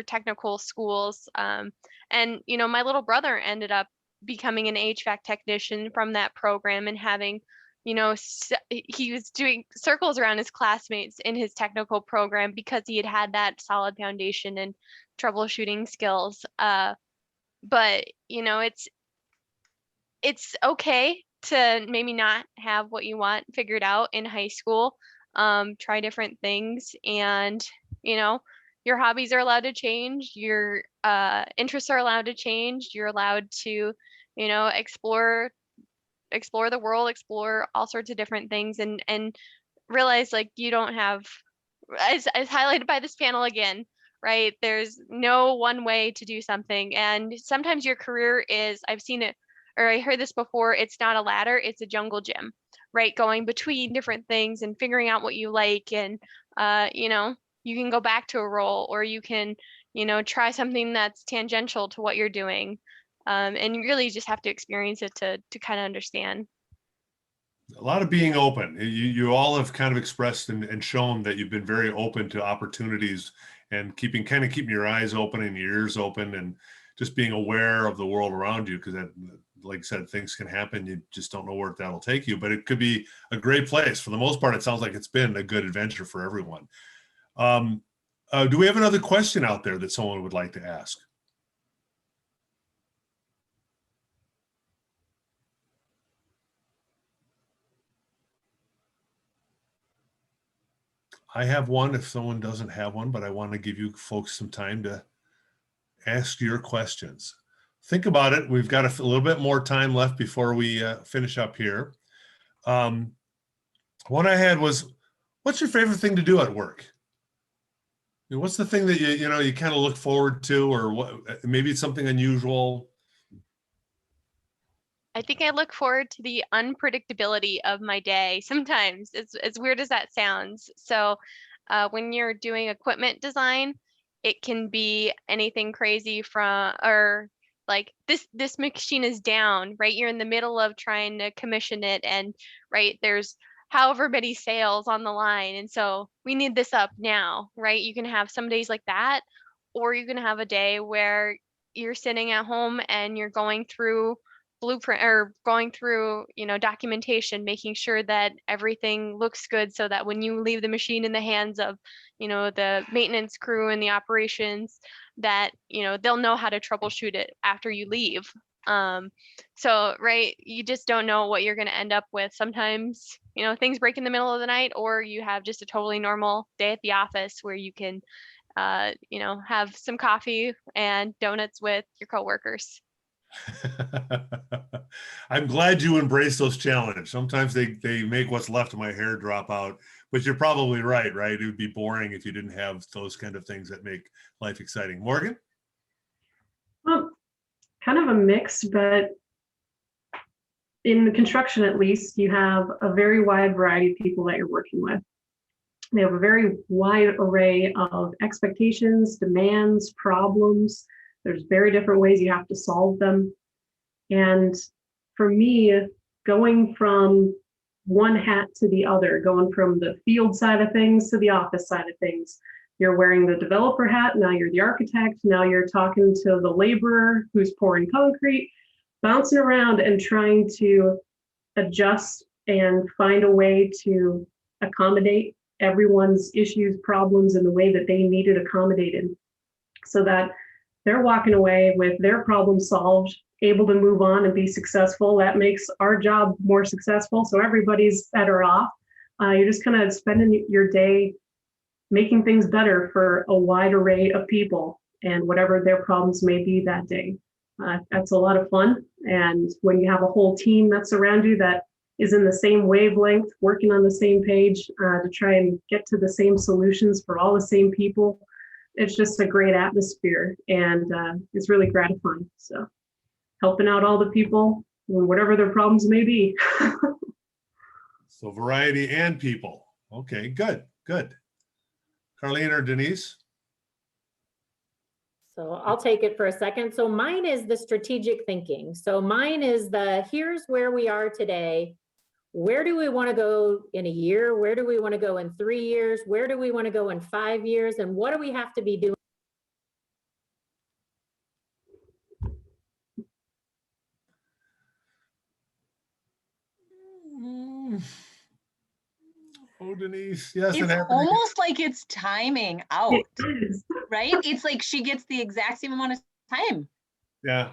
S2: technical schools. And, my little brother ended up becoming an HVAC technician from that program and having he was doing circles around his classmates in his technical program because he had that solid foundation and troubleshooting skills. But it's okay to maybe not have what you want figured out in high school. Try different things, and your hobbies are allowed to change. Your interests are allowed to change. You're allowed to explore the world, explore all sorts of different things, and realize like you don't have, as highlighted by this panel again, right? There's no one way to do something. And sometimes your career is, I've seen it, or I heard this before, it's not a ladder, it's a jungle gym, right? Going between different things and figuring out what you like. And, you can go back to a role, or you can, try something that's tangential to what you're doing. And you really just have to experience it to kind of understand.
S1: A lot of being open. You all have kind of expressed and shown that you've been very open to opportunities and keeping your eyes open and your ears open and just being aware of the world around you, because that, like I said, things can happen. You just don't know where that'll take you, but it could be a great place. For the most part, it sounds like it's been a good adventure for everyone. Do we have another question out there that someone would like to ask? I have one if someone doesn't have one, but I want to give you folks some time to ask your questions. Think about it. We've got a little bit more time left before we finish up here. One I had was, what's your favorite thing to do at work? What's the thing that you kind of look forward to, or what? Maybe it's something unusual.
S2: I think I look forward to the unpredictability of my day sometimes, as weird as that sounds. So when you're doing equipment design, it can be anything crazy from, or like this machine is down, right? You're in the middle of trying to commission it, and right, there's however many sales on the line, and so we need this up now, right? You can have some days like that, or you can have a day where you're sitting at home and you're going through blueprint or going through, documentation, making sure that everything looks good so that when you leave the machine in the hands of, the maintenance crew and the operations, that, they'll know how to troubleshoot it after you leave. So, right, you just don't know what you're going to end up with. Sometimes, things break in the middle of the night, or you have just a totally normal day at the office where you can, have some coffee and donuts with your coworkers.
S1: I'm glad you embrace those challenges. Sometimes they make what's left of my hair drop out, but you're probably right? It would be boring if you didn't have those kind of things that make life exciting. Morgan?
S3: Well, kind of a mix, but in the construction, at least, you have a very wide variety of people that you're working with. They have a very wide array of expectations, demands, problems. There's very different ways you have to solve them. And for me, going from one hat to the other, going from the field side of things to the office side of things, you're wearing the developer hat, now you're the architect, now you're talking to the laborer who's pouring concrete, bouncing around and trying to adjust and find a way to accommodate everyone's issues, problems in the way that they need it accommodated, so that they're walking away with their problem solved, able to move on and be successful. That makes our job more successful, so everybody's better off. You're just kind of spending your day making things better for a wide array of people and whatever their problems may be that day. That's a lot of fun. And when you have a whole team that's around you that is in the same wavelength, working on the same page to try and get to the same solutions for all the same people, it's just a great atmosphere, and it's really gratifying. So helping out all the people, whatever their problems may be.
S1: So variety and people. Okay, good. Carlene or Denise?
S4: So I'll take it for a second. So mine is the strategic thinking. So mine is here's where we are today. Where do we want to go in a year? Where do we want to go in 3 years? Where do we want to go in 5 years? And what do we have to be doing?
S1: Oh, Denise, yes, it
S7: It's
S1: happened.
S7: almost like it's timing out,
S3: It is.
S7: right? It's like she gets the exact same amount of time.
S1: Yeah.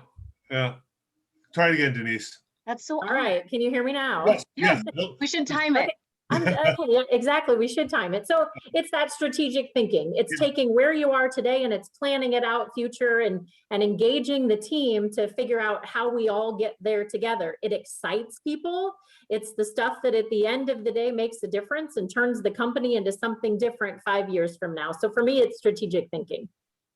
S1: Try it again, Denise.
S7: That's so
S4: All right, can you hear me now?
S7: Yes.
S1: Nope.
S7: We should time it.
S4: Okay, yeah, exactly. We should time it. So it's that strategic thinking. It's
S1: Yeah.
S4: taking where you are today and it's planning it out future and engaging the team to figure out how we all get there together. It excites people. It's the stuff that at the end of the day makes a difference and turns the company into something different 5 years from now. So for me, it's strategic thinking.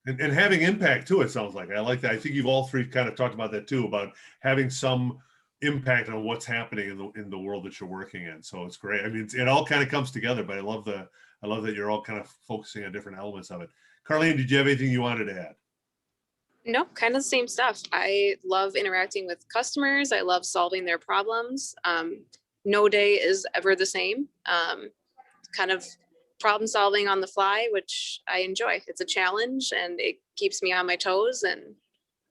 S1: And having impact too, it sounds like. I like that. I think you've all three kind of talked about that too, about having some impact on what's happening in the world that you're working in. So it's great. I mean, it all kind of comes together, but I love that you're all kind of focusing on different elements of it. Carlene, did you have anything you wanted to add?
S5: No, kind of the same stuff. I love interacting with customers. I love solving their problems. No day is ever the same. Kind of problem solving on the fly, which I enjoy. It's a challenge and it keeps me on my toes, and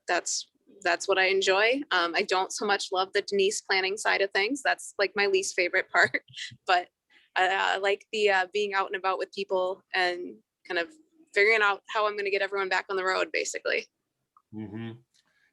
S5: that's what I enjoy. I don't so much love the Denise planning side of things. That's like my least favorite part, but I like the being out and about with people and kind of figuring out how I'm going to get everyone back on the road, basically.
S1: Mm-hmm.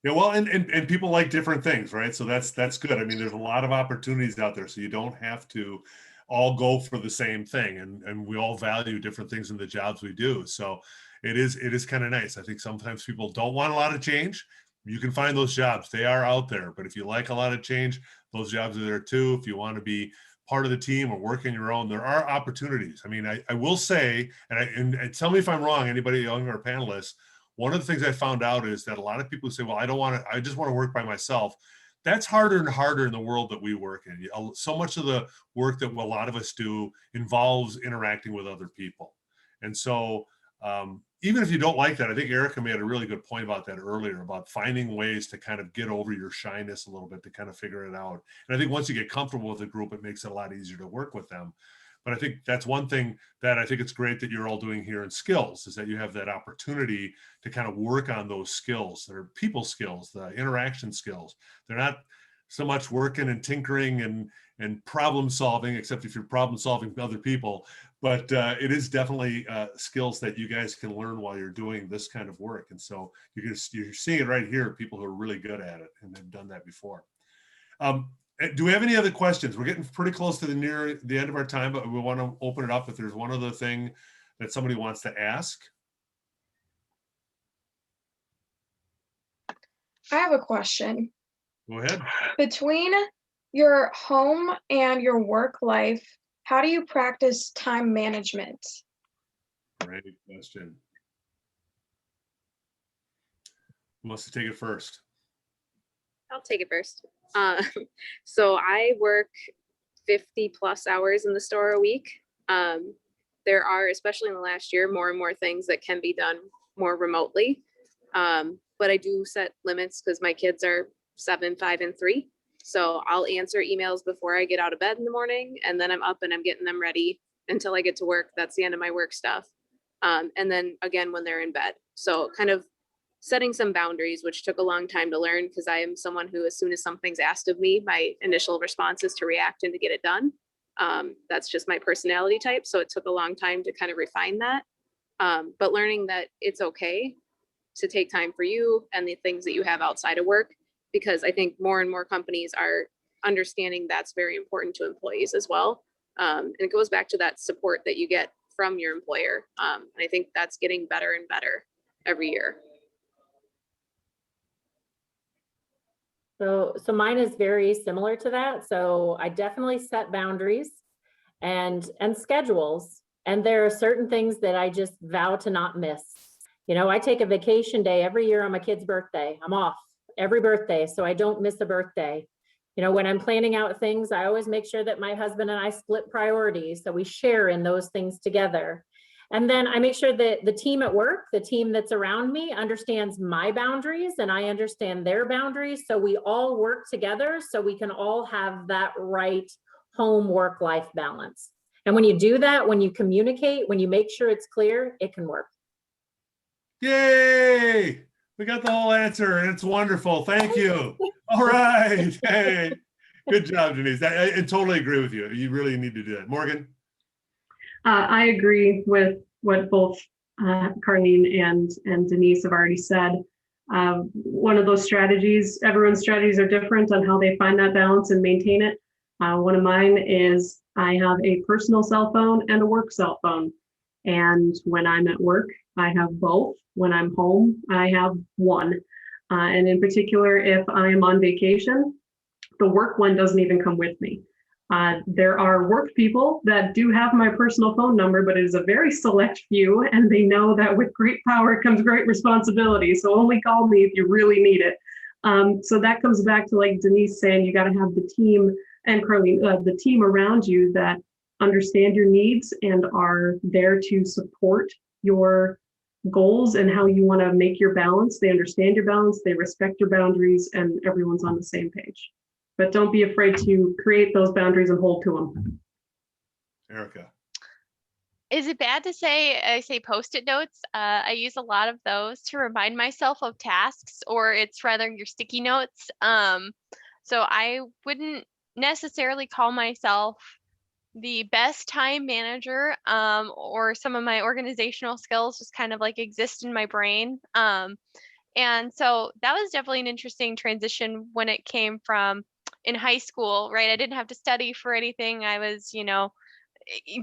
S1: Yeah, well, and people like different things, right? So that's good. I mean, there's a lot of opportunities out there, so you don't have to all go for the same thing, and we all value different things in the jobs we do. So it is kind of nice. I think sometimes people don't want a lot of change. You can find those jobs. They are out there. But if you like a lot of change, those jobs are there too. If you want to be part of the team or work on your own, there are opportunities. I mean, I will say, and tell me if I'm wrong, anybody on our panelists, one of the things I found out is that a lot of people say, well, I just want to work by myself. that's harder and harder in the world that we work in. So much of the work that a lot of us do involves interacting with other people. And so even if you don't like that, I think Erica made a really good point about that earlier, about finding ways to kind of get over your shyness a little bit, to kind of figure it out. And I think once you get comfortable with the group, it makes it a lot easier to work with them. But I think that's one thing that I think it's great that you're all doing here in skills, is that you have that opportunity to kind of work on those skills that are people skills, the interaction skills. They're not so much working and tinkering and problem solving, except if you're problem solving with other people. But it is definitely skills that you guys can learn while you're doing this kind of work. And so you're seeing it right here, people who are really good at it and have done that before. Do we have any other questions? We're getting pretty close to near the end of our time, but we want to open it up if there's one other thing that somebody wants to ask.
S8: I have a question.
S1: Go ahead.
S8: Between your home and your work life, how do you practice time management?
S1: Great question. Who wants to take it first?
S5: I'll take it first. So I work 50 plus hours in the store a week. There are, especially in the last year, more and more things that can be done more remotely. But I do set limits because my kids are 7, 5, and 3. So I'll answer emails before I get out of bed in the morning, and then I'm up and I'm getting them ready until I get to work. That's the end of my work stuff. And then again, when they're in bed. So kind of setting some boundaries, which took a long time to learn, because I am someone who, as soon as something's asked of me, my initial response is to react and to get it done. That's just my personality type. So it took a long time to kind of refine that. But learning that it's okay to take time for you and the things that you have outside of work, because I think more and more companies are understanding that's very important to employees as well. And it goes back to that support that you get from your employer. And I think that's getting better and better every year.
S4: So mine is very similar to that. So I definitely set boundaries and schedules. And there are certain things that I just vow to not miss. You know, I take a vacation day every year on my kid's birthday. I'm off every birthday, so I don't miss a birthday. You know, when I'm planning out things, I always make sure that my husband and I split priorities, so we share in those things together. And then I make sure that the team at work, the team that's around me, understands my boundaries and I understand their boundaries. So we all work together so we can all have that right home work-life balance. And when you do that, when you communicate, when you make sure it's clear, it can work.
S1: Yay! We got the whole answer and it's wonderful. Thank you. All right. Hey, good job, Denise. I totally agree with you. You really need to do that. Morgan?
S3: I agree with what both Carlene and Denise have already said. One of those strategies, everyone's strategies are different on how they find that balance and maintain it. One of mine is I have a personal cell phone and a work cell phone. And when I'm at work, I have both. When I'm home, I have one. And in particular, if I am on vacation, the work one doesn't even come with me. There are work people that do have my personal phone number, but it is a very select few, and they know that with great power comes great responsibility. So only call me if you really need it. So that comes back to, like Denise saying, you got to have the team, and Carlene, the team around you that understand your needs and are there to support your goals and how you want to make your balance. They understand your balance, they respect your boundaries, and everyone's on the same page. But don't be afraid to create those boundaries and hold to them.
S1: Erica?
S2: Is it bad to say I say Post-it notes? I use a lot of those to remind myself of tasks, or it's rather your sticky notes. So I wouldn't necessarily call myself the best time manager, or some of my organizational skills just kind of like exist in my brain. And so that was definitely an interesting transition when it came from in high school, right? I didn't have to study for anything. I was,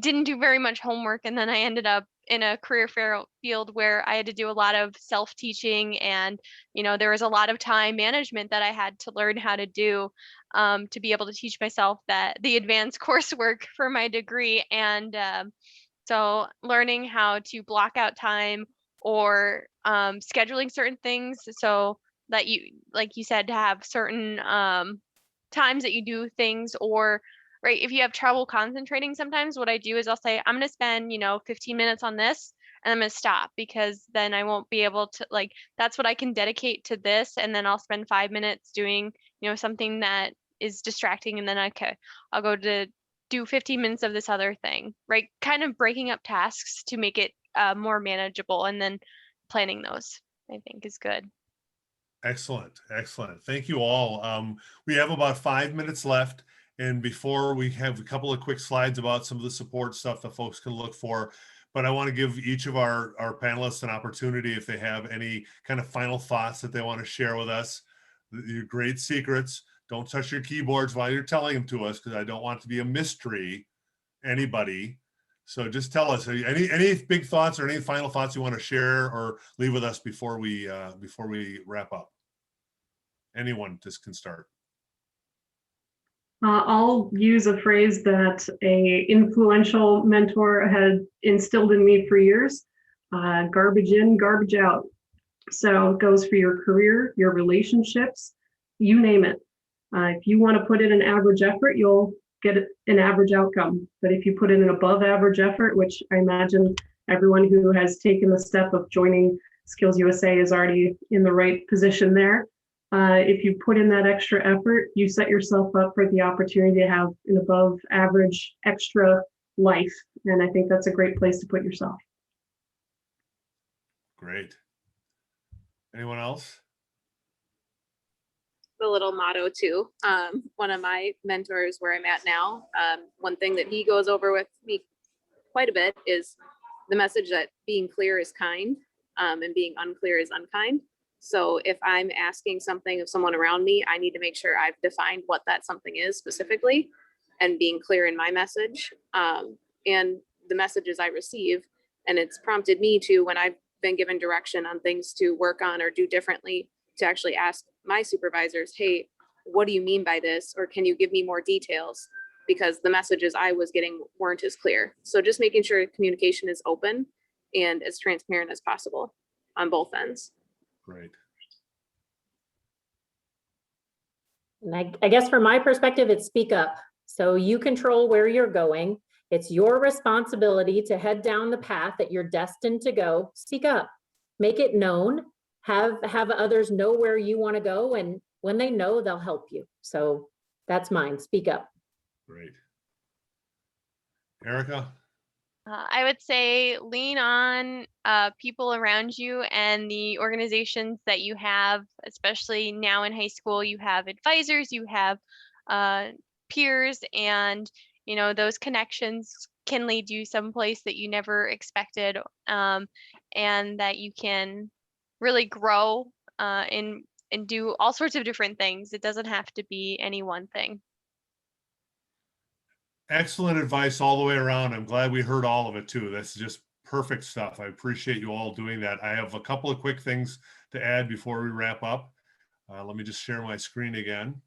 S2: didn't do very much homework. And then I ended up in a career field where I had to do a lot of self-teaching, and, there was a lot of time management that I had to learn how to do, to be able to teach myself that the advanced coursework for my degree. And so learning how to block out time, or scheduling certain things. So that you, like you said, to have certain times that you do things, or right, if you have trouble concentrating, sometimes what I do is I'll say, I'm going to spend, 15 minutes on this, and I'm going to stop, because then I won't be able to, like, that's what I can dedicate to this, and then I'll spend 5 minutes doing, something that is distracting, and then I'll go to do 15 minutes of this other thing, right? Kind of breaking up tasks to make it more manageable, and then planning those, I think, is good.
S1: Excellent, excellent. Thank you all. We have about 5 minutes left. And before we have a couple of quick slides about some of the support stuff that folks can look for, but I want to give each of our panelists an opportunity if they have any kind of final thoughts that they want to share with us. Your great secrets. Don't touch your keyboards while you're telling them to us, because I don't want it to be a mystery, anybody. So just tell us, any big thoughts or any final thoughts you want to share or leave with us before we wrap up. Anyone just can start.
S3: I'll use a phrase that a influential mentor had instilled in me for years. Garbage in, garbage out. So it goes for your career, your relationships, you name it. If you want to put in an average effort, you'll get an average outcome. But if you put in an above average effort, which I imagine everyone who has taken the step of joining Skills USA is already in the right position there. If you put in that extra effort, you set yourself up for the opportunity to have an above average extra life. And I think that's a great place to put yourself.
S1: Great. Anyone else?
S5: The little motto too. One of my mentors where I'm at now, one thing that he goes over with me quite a bit is the message that being clear is kind, and being unclear is unkind. So if I'm asking something of someone around me, I need to make sure I've defined what that something is specifically and being clear in my message, and the messages I receive. And it's prompted me to, when I've been given direction on things to work on or do differently, to actually ask my supervisors, hey, what do you mean by this? Or can you give me more details? Because the messages I was getting weren't as clear. So just making sure communication is open and as transparent as possible on both ends.
S1: Great.
S4: And I guess from my perspective, it's speak up. So you control where you're going. It's your responsibility to head down the path that you're destined to go. Speak up, make it known, have others know where you want to go. And when they know, they'll help you. So that's mine, speak up.
S1: Great. Erica?
S2: I would say lean on people around you and the organizations that you have, especially now in high school. You have advisors, you have peers, and those connections can lead you someplace that you never expected, and that you can really grow and do all sorts of different things. It doesn't have to be any one thing.
S1: Excellent advice all the way around. I'm glad we heard all of it too. That's just perfect stuff. I appreciate you all doing that. I have a couple of quick things to add before we wrap up. Let me just share my screen again.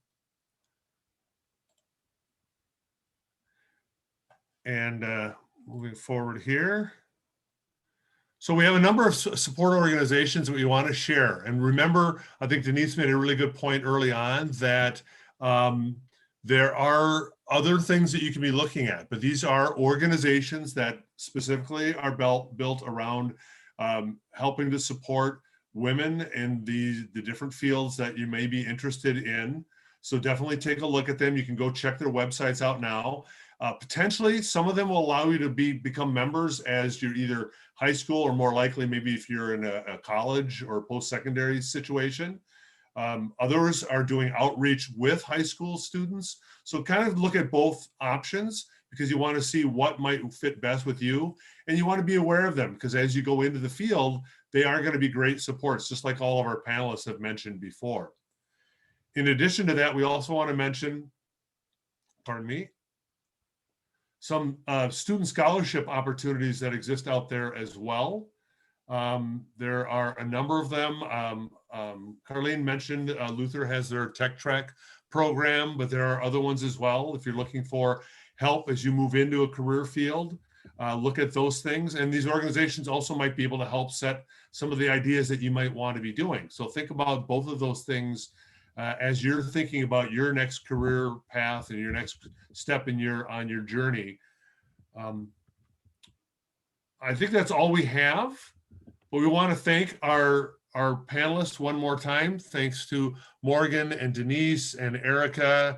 S1: And moving forward here. So we have a number of support organizations that we want to share. And remember, I think Denise made a really good point early on that there are other things that you can be looking at, but these are organizations that specifically are built around helping to support women in the different fields that you may be interested in. So definitely take a look at them. You can go check their websites out now. Potentially, some of them will allow you to become members as you're either high school or more likely maybe if you're in a college or post-secondary situation. Others are doing outreach with high school students. So kind of look at both options because you want to see what might fit best with you. And you want to be aware of them because as you go into the field, they are going to be great supports, just like all of our panelists have mentioned before. In addition to that, we also want to mention, pardon me, some student scholarship opportunities that exist out there as well. There are a number of them. Carlene mentioned Luther has their Tech Track program, but there are other ones as well. If you're looking for help as you move into a career field, look at those things. And these organizations also might be able to help set some of the ideas that you might want to be doing. So think about both of those things as you're thinking about your next career path and your next step in on your journey. I think that's all we have, but we want to thank our panelists one more time. Thanks to Morgan and Denise and Erica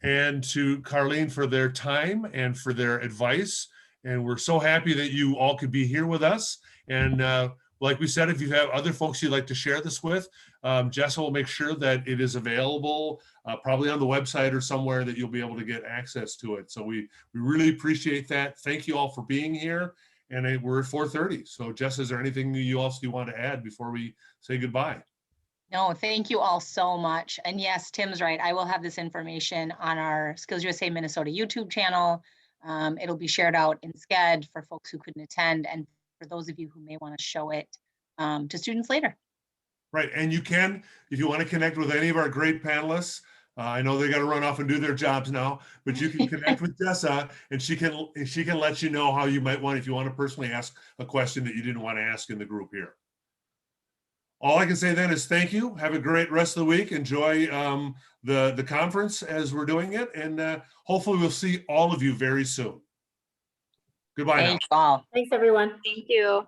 S1: and to Carlene for their time and for their advice. And we're so happy that you all could be here with us. And like we said, if you have other folks you'd like to share this with, Jessa will make sure that it is available, probably on the website or somewhere that you'll be able to get access to it. So we really appreciate that. Thank you all for being here. And we're at 4:30. So Jess, is there anything you want to add before we say goodbye?
S7: No, thank you all so much. And yes, Tim's right. I will have this information on our Skills USA Minnesota YouTube channel. It'll be shared out in SCED for folks who couldn't attend and for those of you who may want to show it to students later.
S1: Right. And you can, if you want to connect with any of our great panelists, I know they got to run off and do their jobs now, but you can connect with Jessa and she can let you know how you might want, if you want to personally ask a question that you didn't want to ask in the group here. All I can say then is thank you. Have a great rest of the week. Enjoy the conference as we're doing it. And hopefully we'll see all of you very soon. Goodbye now.
S7: Thank you all.
S4: Thanks, everyone.
S8: Thank you.